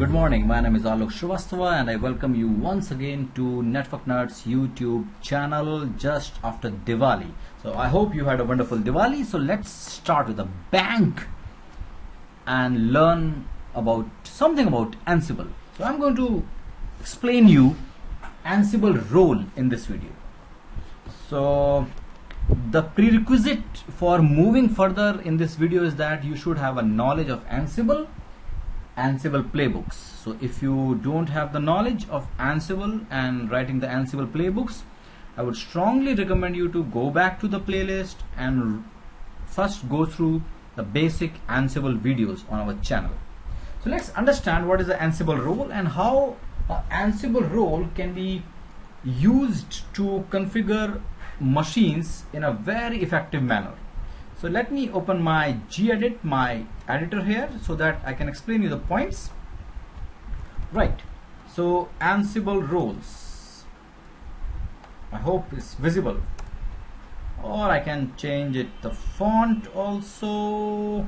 Good morning, my name is Alok Shrivastava and I welcome you once again to Network Nerds YouTube channel just after Diwali. So I hope you had a wonderful Diwali. So let's start with a bang and learn about something about Ansible. So I'm going to explain you Ansible role in this video. So the prerequisite for moving further in this video is that you should have a knowledge of Ansible playbooks. So if you don't have the knowledge of Ansible and writing the Ansible playbooks, I would strongly recommend you to go back to the playlist and first go through the basic Ansible videos on our channel. So let's understand what is the Ansible role and how an Ansible role can be used to configure machines in a very effective manner. So let me open my gedit, my editor here, so that I can explain you the points. Right, so Ansible roles, I hope it's visible, or I can change it the font also.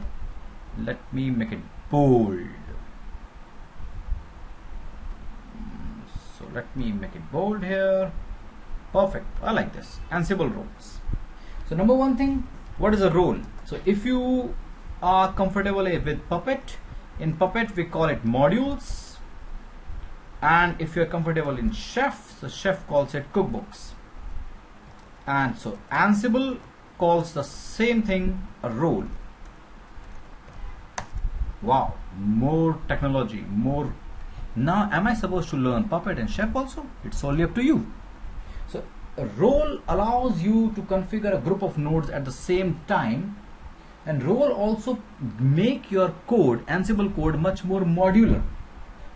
Let me make it bold. So let me make it bold here. Perfect, I like this. Ansible roles. So number one thing, what is a role? So if you are comfortable with Puppet, in Puppet we call it modules, and if you are comfortable in Chef, so Chef calls it cookbooks, and so Ansible calls the same thing a role. Wow, more technology, more. Now am I supposed to learn Puppet and Chef also? It's solely up to you. So a role allows you to configure a group of nodes at the same time, and role also make your code, Ansible code, much more modular.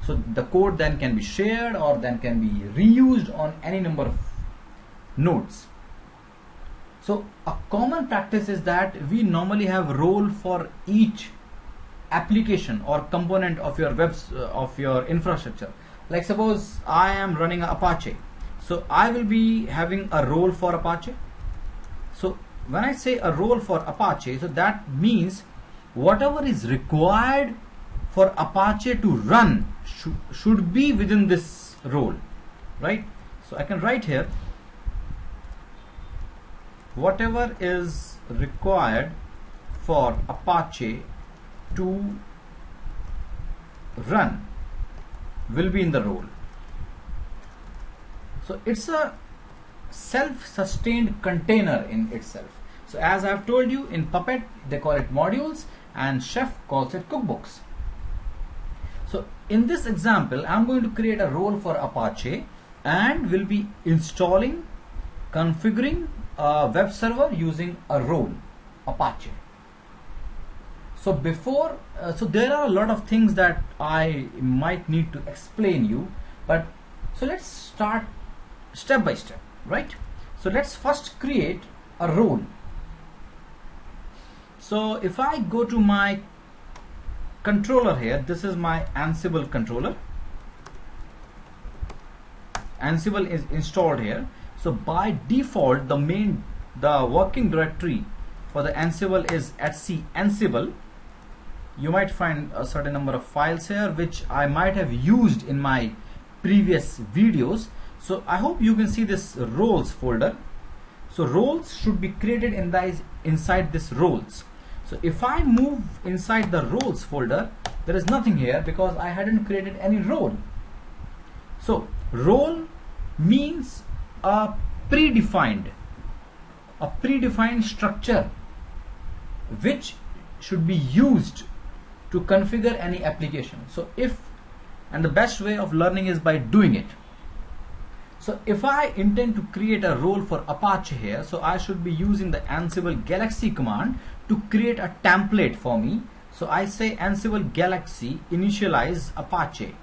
So the code then can be shared or then can be reused on any number of nodes. So a common practice is that we normally have role for each application or component of your of your infrastructure. Like suppose I am running Apache. So I will be having a role for Apache. So when I say a role for Apache, so that means whatever is required for Apache to run should be within this role, right? So I can write here whatever is required for Apache to run will be in the role. So it's a self-sustained container in itself. So as I've told you, in Puppet they call it modules and Chef calls it cookbooks. So in this example, I'm going to create a role for Apache and will be installing, configuring a web server using a role, Apache. So before, so there are a lot of things that I might need to explain you, but so let's start step by step, right? So let's first create a role. So if I go to my controller here, this is my Ansible controller. Ansible is installed here. So by default, the working directory for the Ansible is etc Ansible. You might find a certain number of files here which I might have used in my previous videos. So I hope you can see this roles folder. So roles should be created inside this roles. So if I move inside the roles folder, there is nothing here because I hadn't created any role. So role means a predefined structure which should be used to configure any application. So and the best way of learning is by doing it. So if I intend to create a role for Apache here, so I should be using the Ansible Galaxy command to create a template for me. So I say Ansible Galaxy initialize Apache.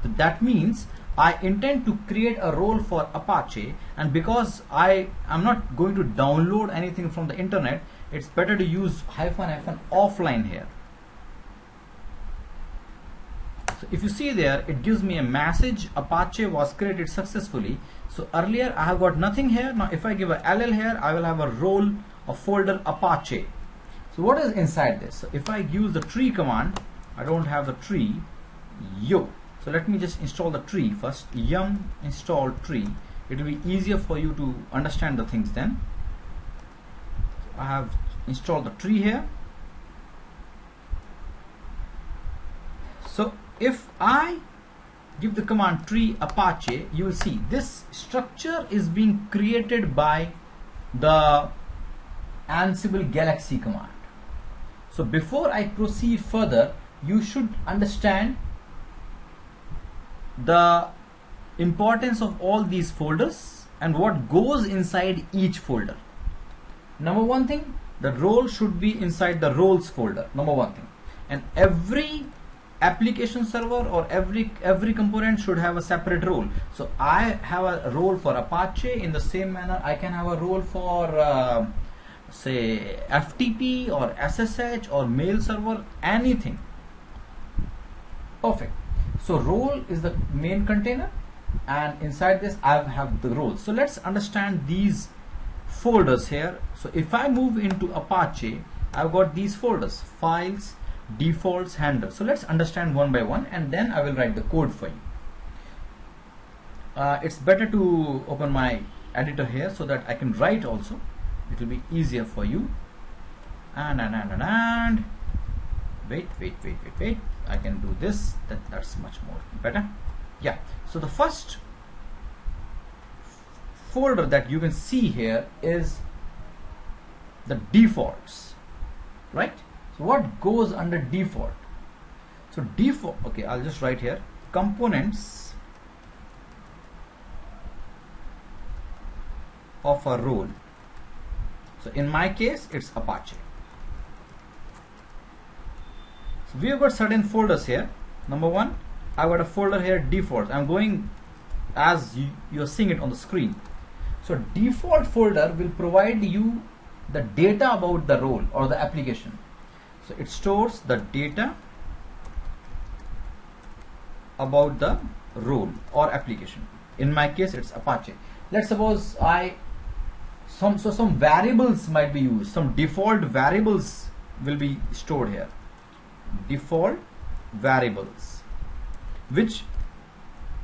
So that means I intend to create a role for Apache, and because I am not going to download anything from the internet, it's better to use -- offline here. So if you see there, it gives me a message, Apache was created successfully. So earlier I have got nothing here. Now if I give a LL here, I will have a role, a folder Apache. So what is inside this? So if I use the tree command, I don't have the tree, So let me just install the tree first. Yum install tree. It will be easier for you to understand the things then. I have installed the tree here. So if I give the command tree apache, you will see this structure is being created by the Ansible Galaxy command. So before I proceed further, you should understand the importance of all these folders and what goes inside each folder. Number one thing, the role should be inside the roles folder, number one thing. And every application server or every component should have a separate role. So I have a role for Apache. In the same manner, I can have a role for say FTP or SSH or mail server, anything. Perfect. So role is the main container, and inside this I have the roles. So let's understand these folders here. So if I move into Apache, I've got these folders: files, defaults, handlers. So let's understand one by one, and then I will write the code for you. It's better to open my editor here so that I can write also. It will be easier for you. And wait. I can do this. That's much more better. Yeah. So the first folder that you can see here is the defaults, right? So what goes under default? So default, okay, I'll just write here components of a role. So in my case, it's Apache. So we have got certain folders here. Number one, I've got a folder here, defaults. I'm going as you're seeing it on the screen. So default folder will provide you the data about the role or the application. So it stores the data about the role or application. In my case, it's Apache. Let's suppose some variables might be used. Some default variables will be stored here. Default variables, which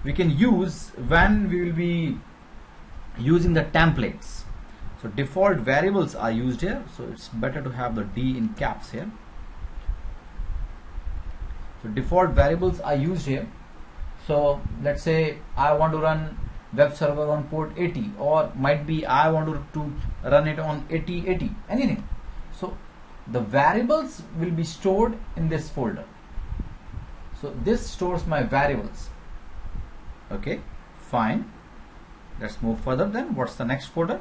we can use when we will be using the templates. So default variables are used here. So it's better to have the D in caps here. So default variables are used here. So let's say I want to run web server on port 80, or might be I want to run it on 8080, anything. So the variables will be stored in this folder. So this stores my variables. Okay, fine. Let's move further then. What's the next folder?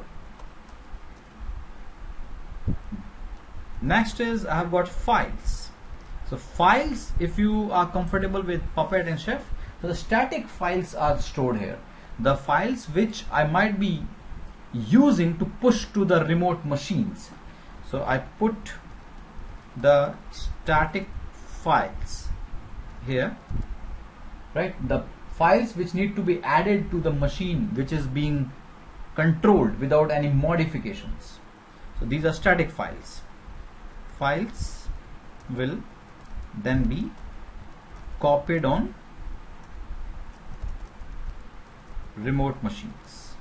Next is I have got files. So files, if you are comfortable with Puppet and Chef, so the static files are stored here. The files which I might be using to push to the remote machines. So I put the static files here, right? The files which need to be added to the machine which is being controlled without any modifications. So these are static files. Files will then be copied on remote machines.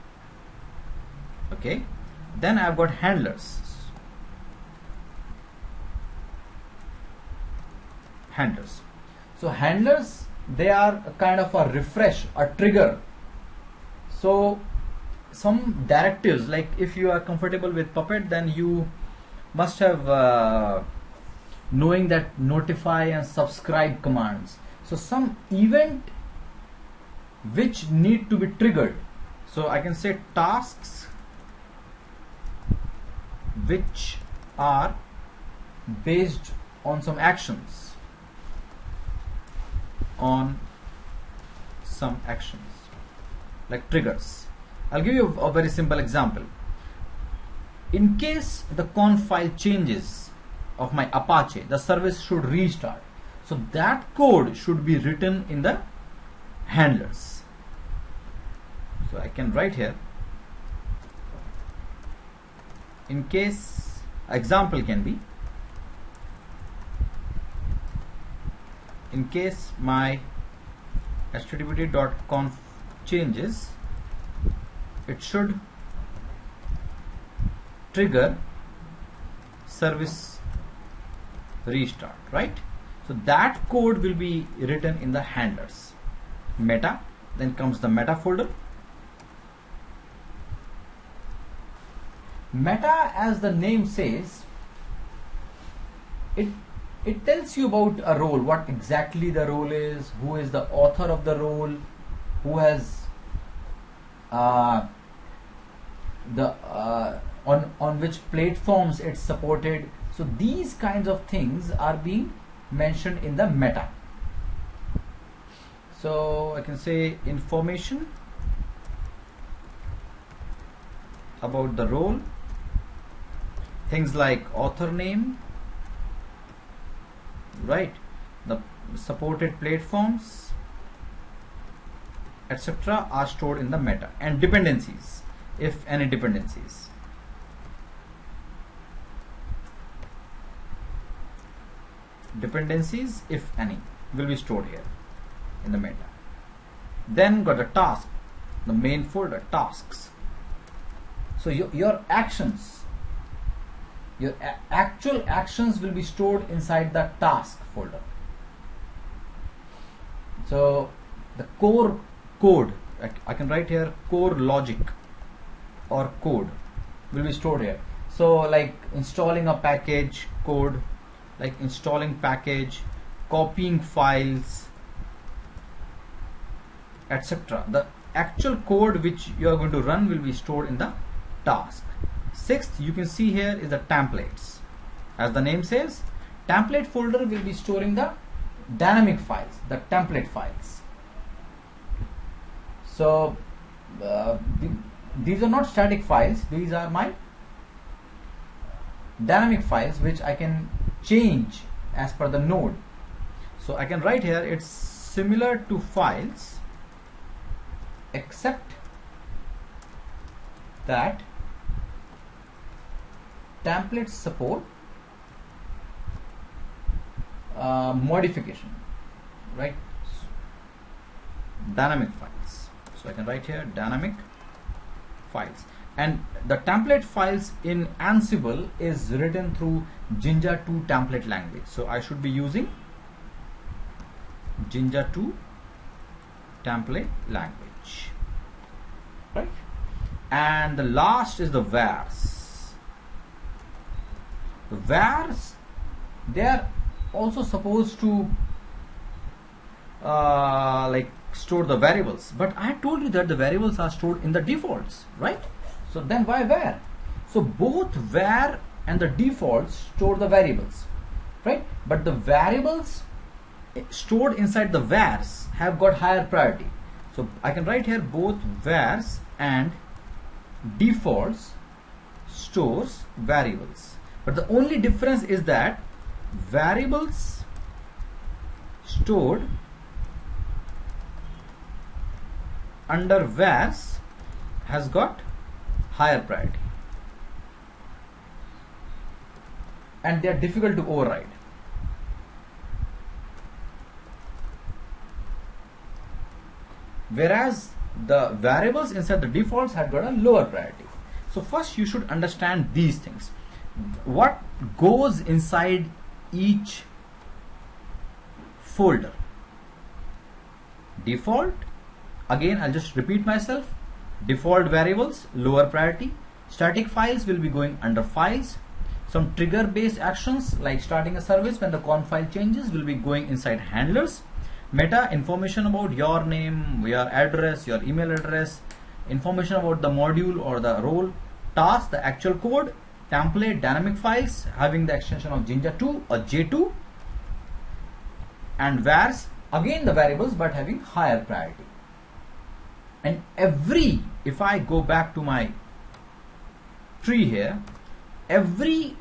Okay, then I've got handlers. So handlers, they are a kind of a refresh, a trigger. So some directives, like if you are comfortable with Puppet, then you must have knowing that notify and subscribe commands. So some event which need to be triggered. So I can say tasks which are based on some actions. Like triggers. I'll give you a very simple example. In case the conf file changes of my Apache, the service should restart. So that code should be written in the handlers. So I can write here, in case, example can be, in case my httpd.conf changes, it should trigger service restart, right? So that code will be written in the handlers. Meta, then comes the meta folder. Meta, as the name says, it tells you about a role, what exactly the role is, who is the author of the role, who has on which platforms it's supported. So these kinds of things are being mentioned in the meta. So I can say information about the role, things like author name, right, the supported platforms, etc. are stored in the meta, and dependencies, if any dependencies. Dependencies, if any, will be stored here in the meta. Then got the task, the main folder, tasks. So your actions, your actual actions will be stored inside the task folder. So the core code, I can write here core logic or code will be stored here. So like installing a package code, like installing package, copying files, etc. The actual code which you are going to run will be stored in the task. Sixth, you can see here is the templates. As the name says, template folder will be storing the dynamic files, the template files. So these are not static files, these are my dynamic files which I can change as per the node. So I can write here it's similar to files except that templates support modification, right? Dynamic files. So I can write here dynamic files, and the template files in Ansible is written through Jinja 2 template language. So I should be using Jinja 2 template language, right? And the last is the vars. The vars, they are also supposed to like store the variables, but I told you that the variables are stored in the defaults, right? So then why var? So both var and the defaults store the variables, right? But the variables stored inside the vars have got higher priority. So I can write here both vars and defaults stores variables, but the only difference is that variables stored under vars has got higher priority and they are difficult to override. Whereas the variables inside the defaults had got a lower priority. So first you should understand these things. What goes inside each folder? Default, again I'll just repeat myself, default variables lower priority, static files will be going under files, some trigger based actions like starting a service when the conf file changes will be going inside handlers, meta information about your name, your address, your email address, information about the module or the role, task, the actual code, template, dynamic files having the extension of Jinja 2 or J2, and vars, again the variables but having higher priority. And every, if I go back to my tree here, every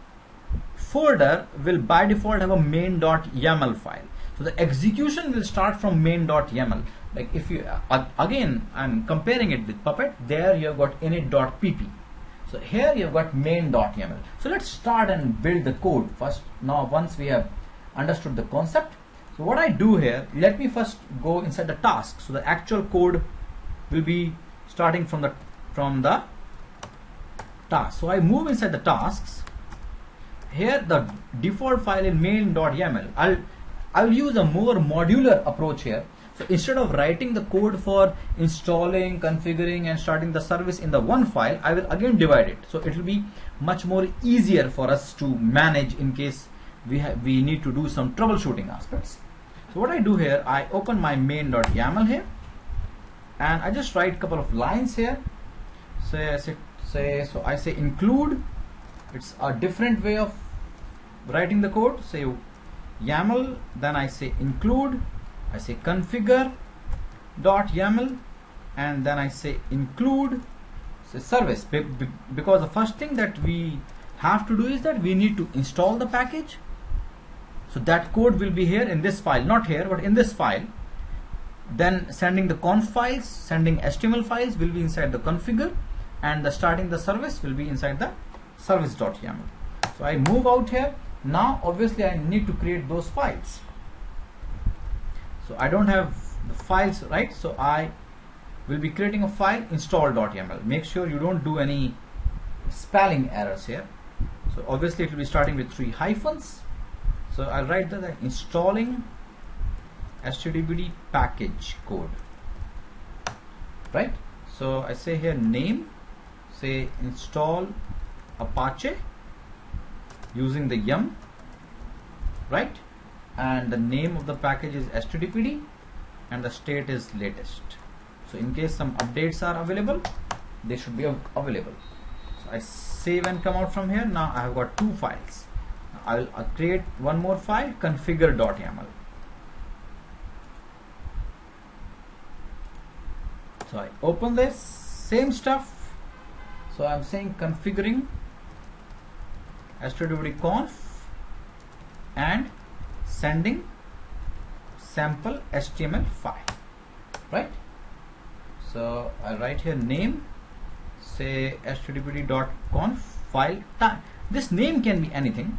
folder will by default have a main.yaml file. So the execution will start from main.yaml. Like if you, again I'm comparing it with Puppet, there you have got init.pp. So here you have got main.yaml. So let's start and build the code first. Now once we have understood the concept, So what I do here, let me first go inside the task. So the actual code will be starting from the task. So I move inside the tasks. Here the default file in main.yaml. I'll use a more modular approach here. So instead of writing the code for installing, configuring and starting the service in the one file, I will again divide it. So it will be much more easier for us to manage in case we need to do some troubleshooting aspects. So what I do here, I open my main.yaml here and I just write a couple of lines here. So I say include. It's a different way of writing the code. Say YAML, then I say include, I say configure.yaml, and then I say include service, because the first thing that we have to do is that we need to install the package. So that code will be here in this file, not here but in this file. Then sending the conf files, sending HTML files will be inside the configure, and the starting the service will be inside the service.yaml. So I move out here. Now obviously I need to create those files. So I don't have the files, right? So I will be creating a file install.yaml. Make sure you don't do any spelling errors here. So obviously it will be starting with 3 hyphens. So I'll write that installing HTTPD package code, right? So I say here name, say install apache using the yum, right? And the name of the package is HTTPD and the state is latest. So in case some updates are available, they should be available. So I save and come out from here. Now I have got 2 files. I'll create one more file, configure.yaml. So I open this, same stuff. So I'm saying configuring HTTPD conf and sending sample HTML file, right? So I write here name, say httpd.conf file type. This name can be anything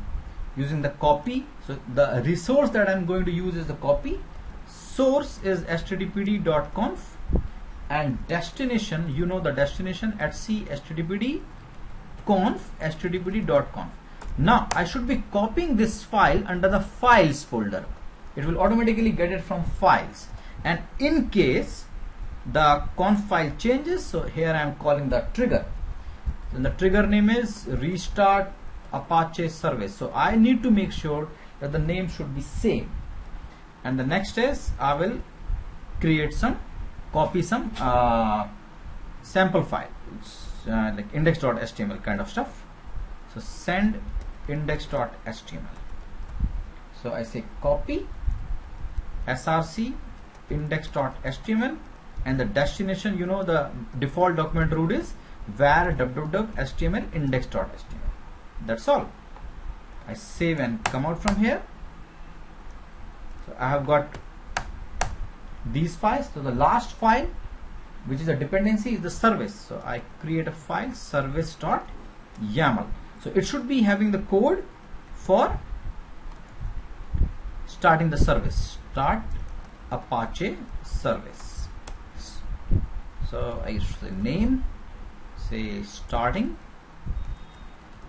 using the copy. So the resource that I'm going to use is the copy. Source is httpd.conf and destination, you know the destination at c httpd conf httpd.conf. Now I should be copying this file under the files folder. It will automatically get it from files, and in case the conf file changes, so here I am calling the trigger, and the trigger name is restart apache service. So I need to make sure that the name should be same, and the next is I will create some copy some sample file, like index.html kind of stuff. So send index.html. So I say copy src index.html, and the destination, you know the default document root is var www.html index.html. That's all. I save and come out from here. So I have got these files. So the last file, which is a dependency, is the service. So I create a file service.yaml. So it should be having the code for starting the service. Start apache service. So I say name, say starting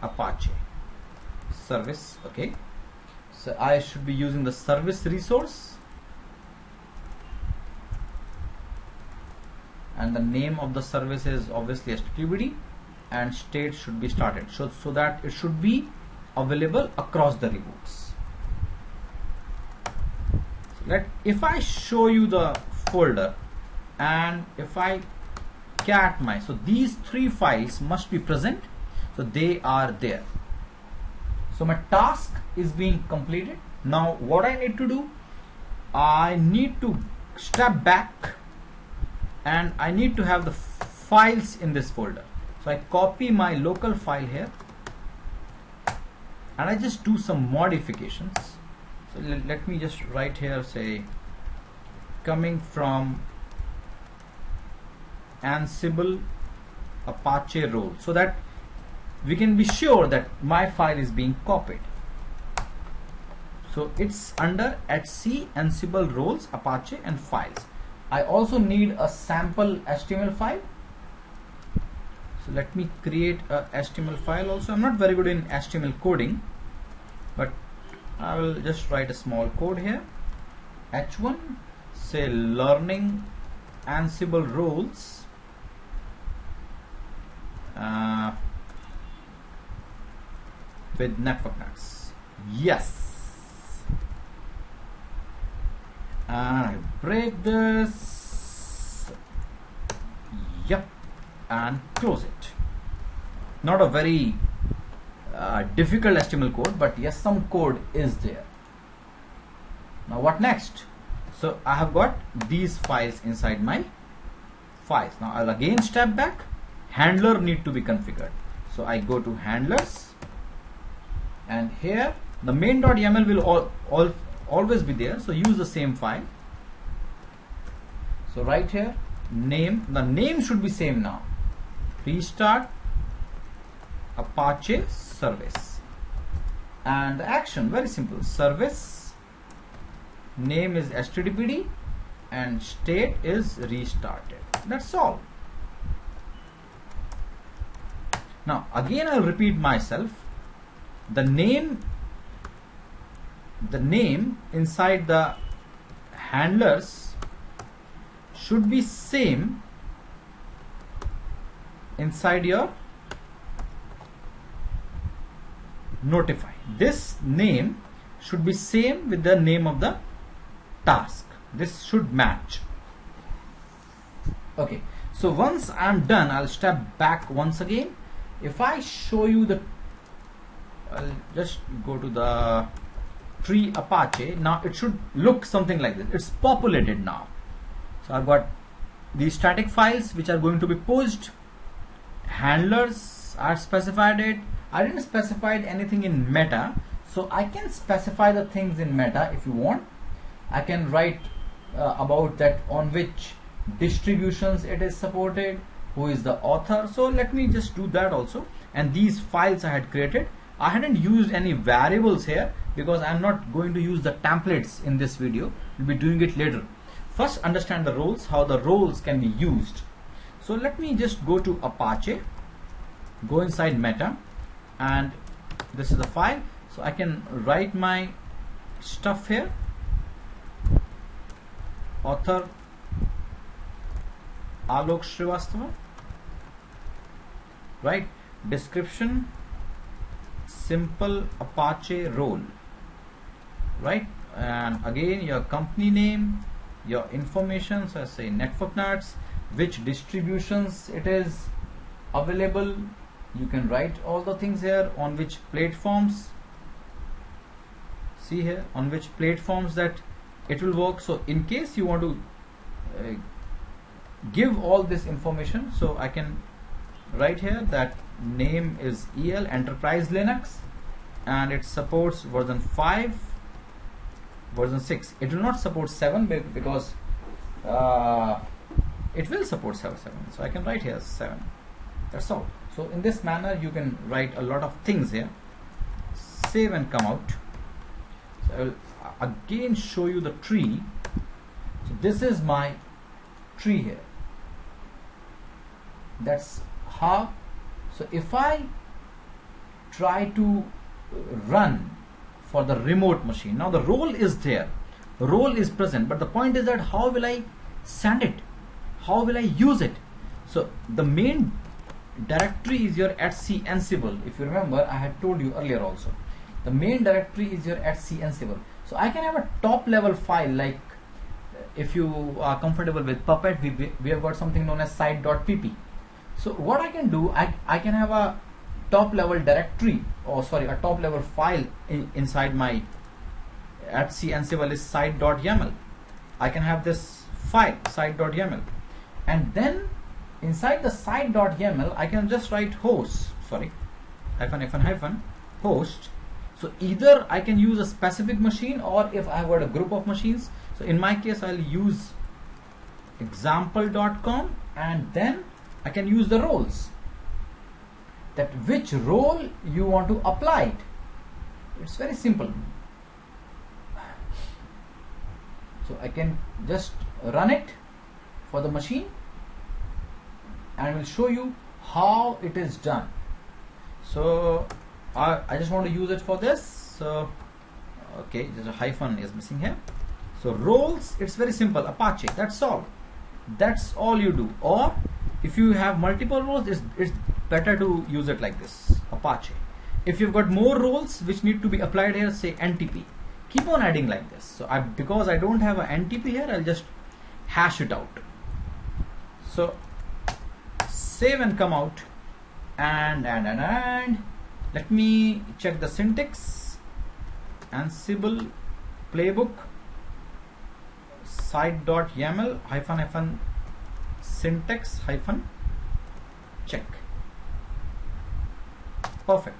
apache service. Okay, so I should be using the service resource, and the name of the service is obviously httpd, and state should be started, so that it should be available across the reboots. If I show you the folder and if I cat my, so these 3 files must be present, so they are there. So my task is being completed. Now what I need to do, I need to step back and I need to have the files in this folder. So I copy my local file here and I just do some modifications. So let me just write here, say coming from Ansible Apache Roles, so that we can be sure that my file is being copied. So it's under etc Ansible roles, Apache and files. I also need a sample HTML file. So let me create a HTML file also. I'm not very good in HTML coding, but I will just write a small code here. H1, say learning Ansible roles. With network nuts. Yes. And I break this. Yep. And close it. Not a very difficult HTML code, but yes, some code is there. Now what next? So I have got these files inside my files. Now I'll again step back. Handler need to be configured. So I go to handlers, and here the main.yaml will always be there. So use the same file. So right here, name, the name should be same now. Restart Apache service, and the action very simple. Service name is httpd and state is restarted. That's all. Now again I'll repeat myself. The name inside the handlers should be same inside your notify. This name should be same with the name of the task. This should match. Okay, so once I'm done, I'll step back once again. If I show you the, I'll just go to the tree Apache. Now it should look something like this. It's populated now. So I've got these static files which are going to be pushed. Handlers are specified it. I didn't specify anything in meta, so I can specify the things in meta if you want. I can write about that, on which distributions it is supported, who is the author. So let me just do that also. And these files I had created, I hadn't used any variables here because I'm not going to use the templates in this video. We'll be doing it later. First understand the roles, how the roles can be used. So let me just go to Apache, go inside meta, and this is the file. So I can write my stuff here. Author Alok Srivastava, right? Description simple Apache role, right? And again your company name, your information. So I say network nuts, which distributions it is available. You can write all the things here, on which platforms. See here, on which platforms that it will work. So in case you want to give all this information, so I can write here that name is EL Enterprise Linux and it supports version 5, version 6. It will not support 7 because it will support 7. So I can write here 7. That's all. So in this manner you can write a lot of things here. Save and come out. So I will again show you the tree. So this is my tree here. That's how. So if I try to run for the remote machine, now the role is there, the role is present, but the point is that how will I send it, how will I use it? So the main directory is your etc Ansible. If you remember, I had told you earlier also, the main directory is your etc Ansible. So I can have a top level file, like if you are comfortable with Puppet, we have got something known as site.pp. So what I can do, I can have a top level directory, or sorry, a top level file inside my etc Ansible is site.yaml. I can have this file site.yaml, and then inside the site.yaml I can just write host, sorry, hyphen host. So either I can use a specific machine, or if I have got a group of machines, so in my case I'll use example.com, and then I can use the roles, that which role you want to apply it. It's very simple. So I can just run it for the machine and will show you how it is done. So I just want to use it for this. So okay, there's a hyphen is missing here. So roles, it's very simple, Apache, that's all. That's all you do. Or if you have multiple roles, it's better to use it like this, Apache. If you've got more roles which need to be applied here, say NTP, keep on adding like this. So because I don't have an NTP here, I'll just hash it out. So save and come out, and let me check the syntax. Ansible playbook site.yaml hyphen syntax hyphen check. Perfect.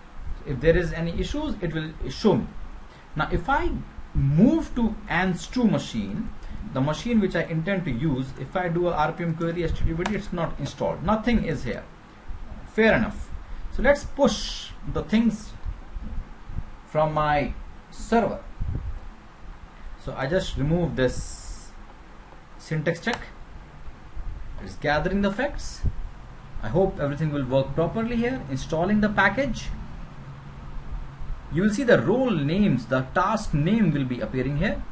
If there is any issues, it will show me. Now if I move to Ans2 machine, the machine which I intend to use, if I do a RPM query HTTP, it's not installed, nothing is here. Fair enough. So let's push the things from my server. So I just remove this syntax check. It's gathering the facts. I hope everything will work properly here. Installing the package. You will see the role names, the task name will be appearing here.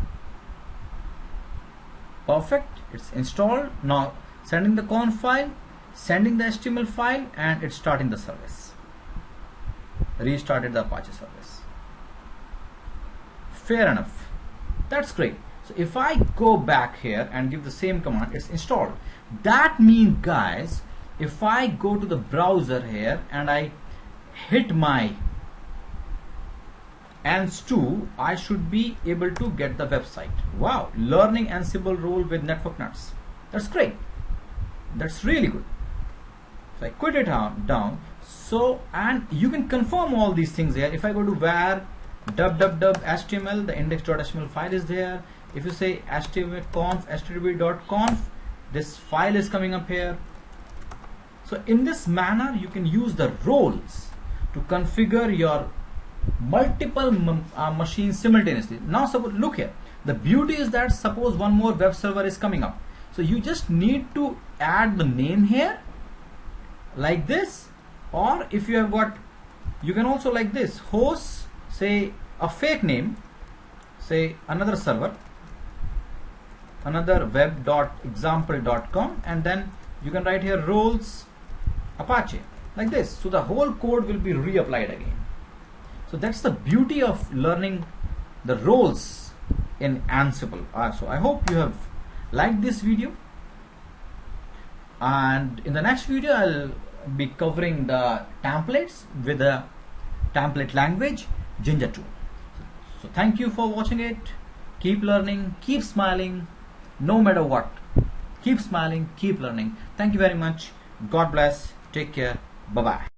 Perfect, it's installed. Now sending the conf file, sending the HTML file, and it's starting the service. Restarted the Apache service. Fair enough. That's great. So if I go back here and give the same command, it's installed. That means, guys, if I go to the browser here and I hit my Ans2, I should be able to get the website. Wow, learning Ansible role with network nuts. That's great. That's really good. So I quit it down. So, and you can confirm all these things here. If I go to var www.html, the index.html file is there. If you say html.conf, http.conf, this file is coming up here. So in this manner, you can use the roles to configure your multiple machines simultaneously. Now suppose, look here, the beauty is that suppose one more web server is coming up, so you just need to add the name here like this, or if you have got, you can also like this, host, say a fake name, say another server, another web.example.com, and then you can write here roles Apache like this. So the whole code will be reapplied again. So that's the beauty of learning the roles in Ansible. So I hope you have liked this video, and in the next video I'll be covering the templates with the template language Jinja 2. So thank you for watching it. Keep learning, keep smiling, no matter what. Keep smiling, keep learning. Thank you very much. God bless. Take care. Bye bye.